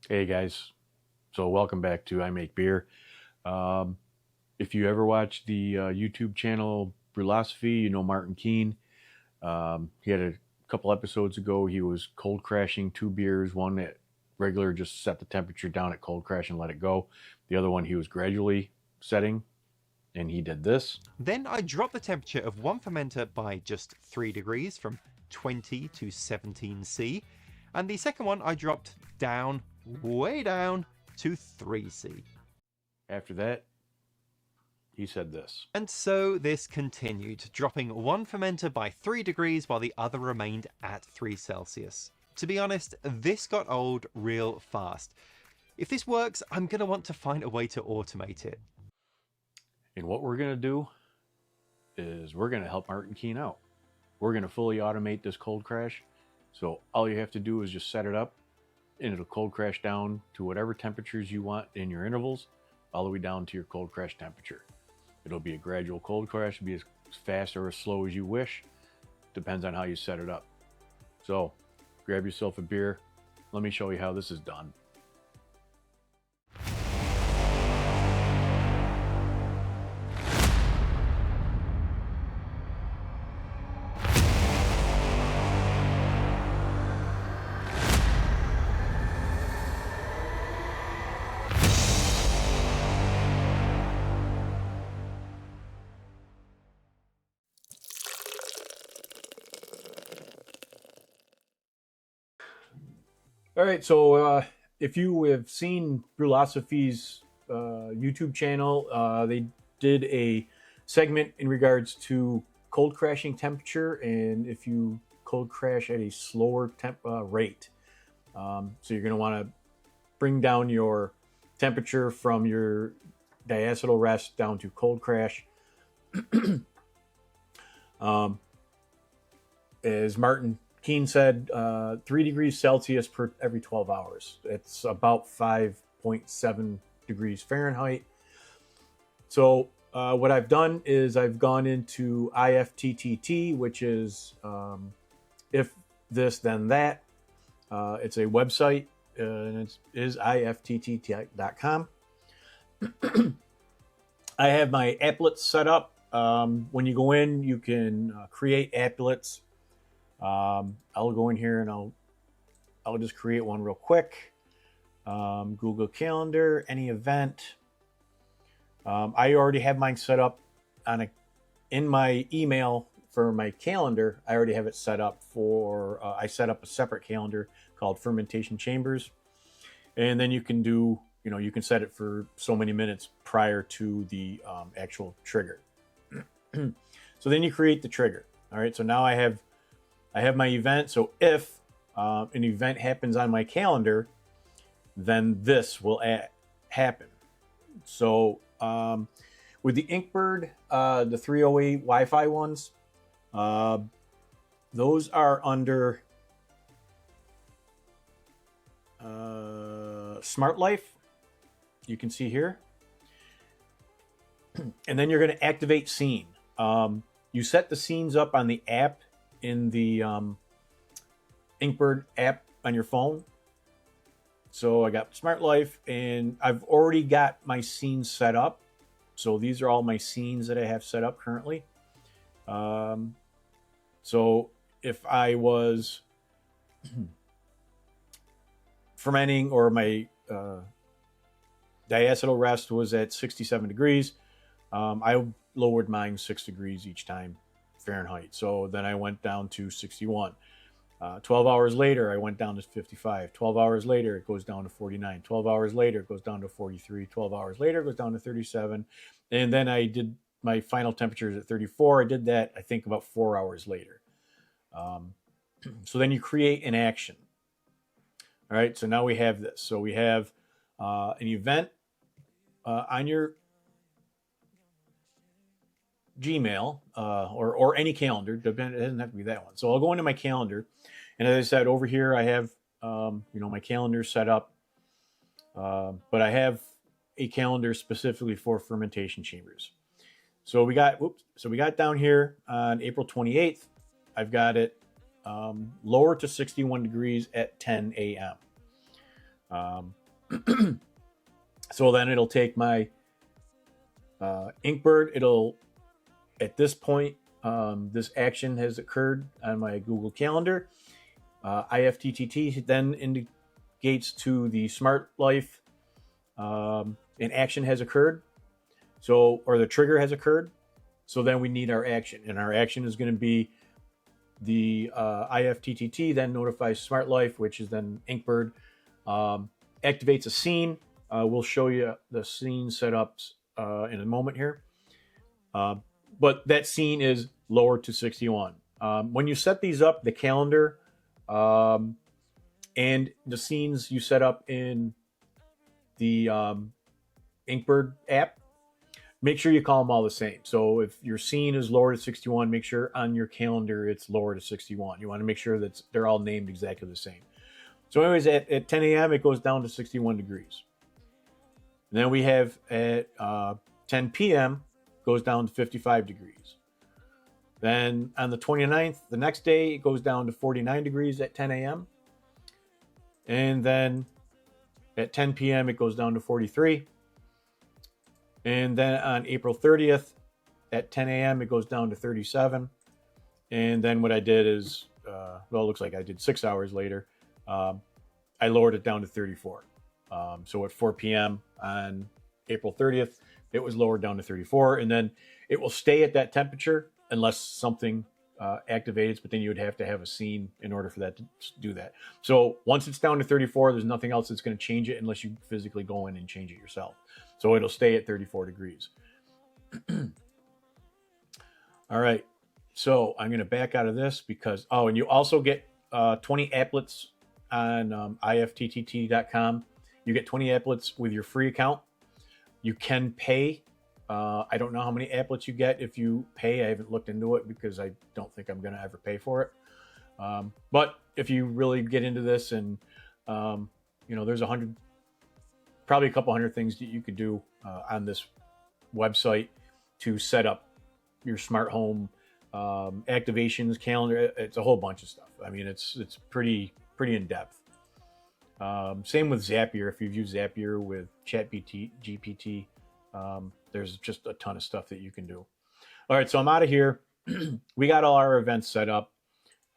Hey guys, so welcome back to I Make Beer. Um, if you ever watch the YouTube channel Brewlosophy, you know Martin Keene. He had a couple episodes ago, he was cold crashing two beers. One at regular, just set the temperature down at cold crash and let it go. The other one he was gradually setting, and he did this. Then I dropped the temperature of one fermenter by just 3 degrees from 20 to 17C, and the second one I dropped down, way down, to 3C. After that, he said this. And so this continued, dropping one fermenter by 3 degrees while the other remained at 3 Celsius. To be honest, this got old real fast. If this works, I'm going to want to find a way to automate it. And what we're going to do is we're going to help Martin Keene out. We're going to fully automate this cold crash. So all you have to do is just set it up and it'll cold crash down to whatever temperatures you want in your intervals, all the way down to your cold crash temperature. It'll be a gradual cold crash. It'll be as fast or as slow as you wish. Depends on how you set it up. So grab yourself a beer. Let me show you how this is done. All right, so if you have seen Brewlosophy's YouTube channel, they did a segment in regards to cold crashing temperature and if you cold crash at a slower rate. So you're going to want to bring down your temperature from your diacetyl rest down to cold crash. As Martin Keene said, 3 degrees Celsius per every 12 hours. It's about 5.7 degrees Fahrenheit. So what I've done is I've gone into IFTTT, which is if this, then that. It's a website, and it is IFTTT.com. I have my applets set up. When you go in, you can create applets. I'll go in here and I'll just create one real quick. Google Calendar, any event. I already have mine set up in my email for my calendar. I already have it set up for, I set up a separate calendar called Fermentation Chambers. And then you can do, you can set it for so many minutes prior to the actual trigger. So then you create the trigger. All right, so now I have my event. So if an event happens on my calendar, then this will happen. So with the Inkbird, the 308 Wi-Fi ones, those are under Smart Life. You can see here. And then you're going to activate scene. You set the scenes up on the app in the Inkbird app on your phone. So I got Smart Life, and I've already got my scenes set up. So these are all my scenes that I have set up currently. So if I was fermenting or my diacetyl rest was at 67 degrees, I lowered mine 6 degrees each time Fahrenheit. So then I went down to 61. 12 hours later, I went down to 55. 12 hours later, it goes down to 49. 12 hours later, it goes down to 43. 12 hours later, it goes down to 37. And then I did my final temperatures at 34. I did that, I think, about 4 hours later. So then you create an action. All right, so now we have this. So we have an event on your Gmail or any calendar. It doesn't have to be that one. So I'll go into my calendar, and as I said, over here I have my calendar set up, but I have a calendar specifically for fermentation chambers. So we got down here on April 28th. I've got it lower to 61 degrees at 10 a.m. Um, so then it'll take my Inkbird. It'll, at this point, this action has occurred on my Google Calendar. IFTTT then indicates to the Smart Life an action has occurred. So, or the trigger has occurred. So then we need our action, and our action is going to be the IFTTT then notifies Smart Life, which is then Inkbird, activates a scene. We'll show you the scene setups in a moment here. But that scene is lowered to 61. When you set these up, the calendar and the scenes you set up in the Inkbird app, make sure you call them all the same. So if your scene is lower to 61, make sure on your calendar it's lower to 61. You want to make sure that they're all named exactly the same. So anyways, at 10 a.m., it goes down to 61 degrees. And then we have at 10 p.m., goes down to 55 degrees. Then on the 29th, the next day, it goes down to 49 degrees at 10 a.m. And then at 10 p.m., it goes down to 43. And then on April 30th at 10 a.m., it goes down to 37. And then what I did is, well, it looks like I did 6 hours later. I lowered it down to 34. So at 4 p.m. on April 30th, it was lowered down to 34. And then it will stay at that temperature unless something activates, but then you would have to have a scene in order for that to do that. So once it's down to 34, there's nothing else that's going to change it unless you physically go in and change it yourself. So it'll stay at 34 degrees. All right. So I'm going to back out of this because, oh, and you also get 20 applets on IFTTT.com. You get 20 applets with your free account. You can pay. I don't know how many applets you get if you pay. I haven't looked into it because I don't think I'm going to ever pay for it. But if you really get into this and, there's probably a couple hundred things that you could do on this website to set up your smart home activations, calendar. It's a whole bunch of stuff. I mean, it's pretty in depth. Same with Zapier. If you've used Zapier with ChatGPT, there's just a ton of stuff that you can do. All right, so I'm out of here. We got all our events set up.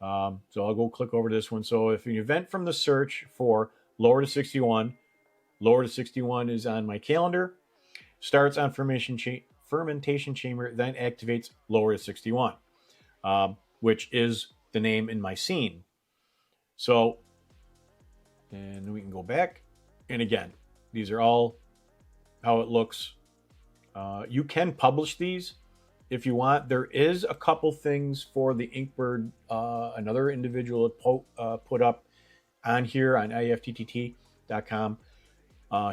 So I'll go click over to this one. So if an event from the search for lower to 61 is on my calendar, starts on fermentation chamber, then activates lower to 61, which is the name in my scene. So, and we can go back. And again, these are all how it looks. You can publish these if you want. There is a couple things for the Inkbird, another individual put up on here on IFTTT.com.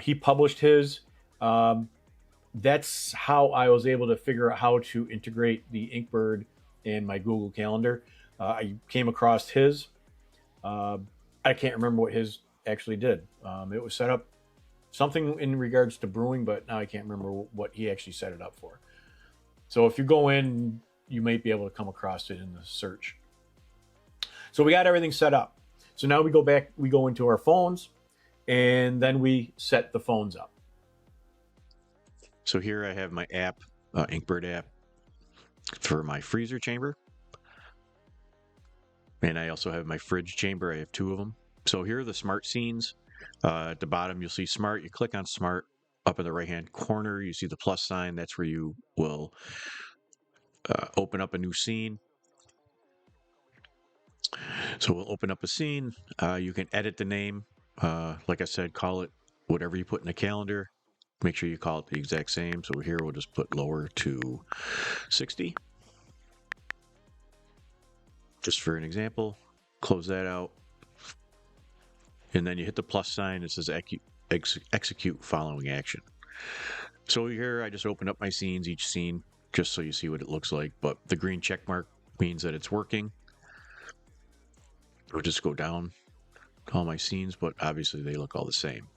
He published his. That's how I was able to figure out how to integrate the Inkbird in my Google Calendar. I came across his. I can't remember what his actually did. It was set up something in regards to brewing, but now I can't remember what he actually set it up for. So if you go in, you might be able to come across it in the search. So we got everything set up. So now we go into our phones, and then we set the phones up. So here I have my app, Inkbird app, for my freezer chamber. And I also have my fridge chamber. I have two of them. So here are the smart scenes. At the bottom, you'll see smart. You click on smart. Up in the right-hand corner, you see the plus sign. That's where you will open up a new scene. So we'll open up a scene. You can edit the name. Like I said, call it whatever you put in the calendar. Make sure you call it the exact same. So here we'll just put lower to 60. Just for an example. Close that out. And then you hit the plus sign. It says execute following action. So here I just opened up my scenes, each scene, just so you see what it looks like. But the green check mark means that it's working. I'll just go down all my scenes, but obviously they look all the same.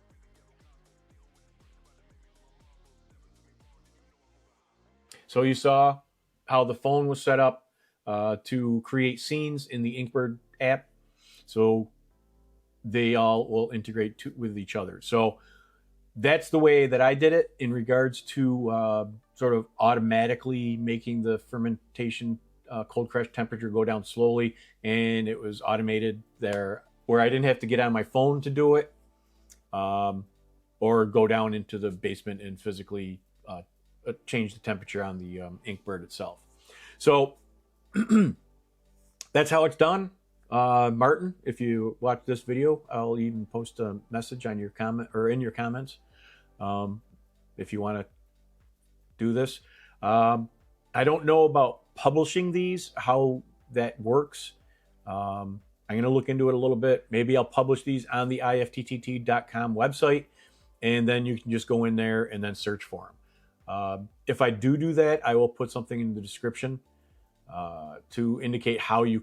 So you saw how the phone was set up to create scenes in the Inkbird app. So they all will integrate with each other. So that's the way that I did it in regards to sort of automatically making the fermentation cold crash temperature go down slowly, and it was automated there where I didn't have to get on my phone to do it, or go down into the basement and physically change the temperature on the Inkbird itself. So that's how it's done. Martin, if you watch this video, I'll even post a message on your comment or in your comments if you want to do this. I don't know about publishing these, how that works. I'm going to look into it a little bit. Maybe I'll publish these on the IFTTT.com website, and then you can just go in there and then search for them. If I do that, I will put something in the description to indicate how you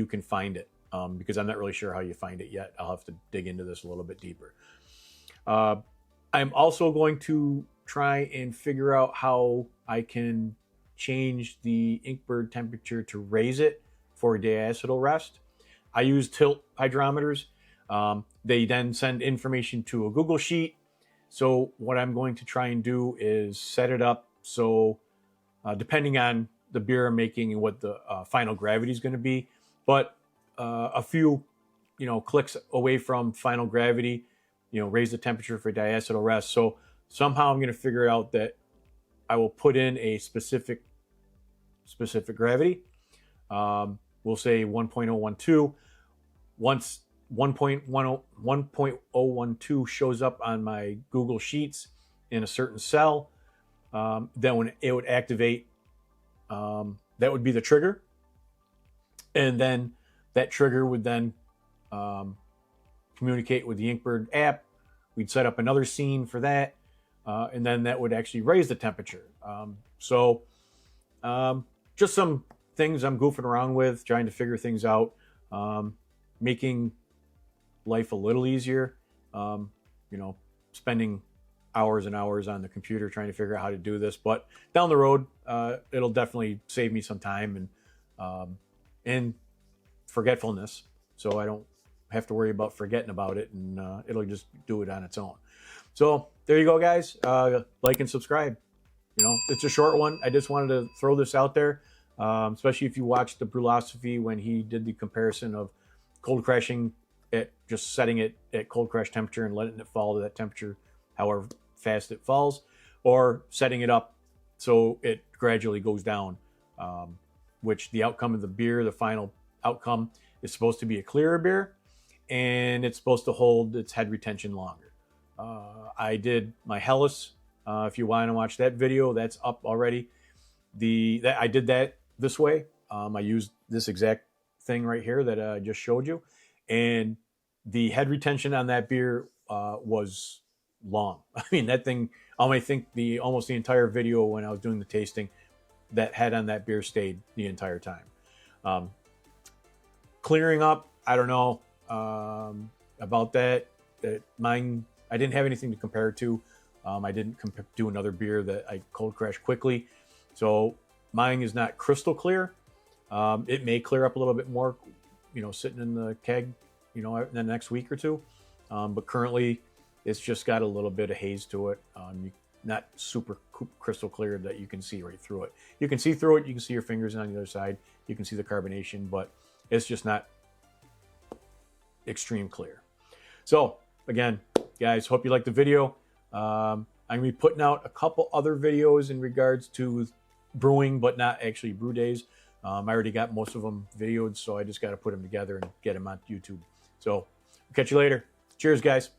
can find it, because I'm not really sure how you find it yet. I'll have to dig into this a little bit deeper. I'm also going to try and figure out how I can change the Inkbird temperature to raise it for diacetyl rest. I use tilt hydrometers. They then send information to a Google Sheet. So what I'm going to try and do is set it up so, depending on the beer I'm making and what the final gravity is going to be, but a few, clicks away from final gravity, raise the temperature for diacetyl rest. So somehow I'm going to figure out that I will put in a specific gravity. We'll say 1.012. Once 1.012 shows up on my Google Sheets in a certain cell, then when it would activate, that would be the trigger. And then that trigger would then communicate with the Inkbird app. We'd set up another scene for that. And then that would actually raise the temperature. Just some things I'm goofing around with, trying to figure things out, making life a little easier, spending hours and hours on the computer trying to figure out how to do this. But down the road, it'll definitely save me some time and forgetfulness, so I don't have to worry about forgetting about it, and it'll just do it on its own. So there you go, guys. Like and subscribe. It's a short one. I just wanted to throw this out there, especially if you watched the Brewlosophy when he did the comparison of cold crashing at just setting it at cold crash temperature and letting it fall to that temperature however fast it falls, or setting it up so it gradually goes down, which the outcome of the beer, the final outcome, is supposed to be a clearer beer, and it's supposed to hold its head retention longer. I did my Helles. If you want to watch that video, that's up already. I did that this way. I used this exact thing right here that I just showed you, and the head retention on that beer was long. I mean, that thing, I think almost the entire video when I was doing the tasting, that head on that beer stayed the entire time. Clearing up, I don't know about that. Mine, I didn't have anything to compare it to. I didn't do another beer that I cold crashed quickly, so mine is not crystal clear. It may clear up a little bit more, sitting in the keg, in the next week or two. But currently, it's just got a little bit of haze to it. Not super crystal clear that you can see right through it. You can see through it. You can see your fingers on the other side. You can see the carbonation, but it's just not extreme clear. So again, guys, hope you liked the video. I'm going to be putting out a couple other videos in regards to brewing, but not actually brew days. I already got most of them videoed, so I just got to put them together and get them on YouTube. So, catch you later. Cheers, guys.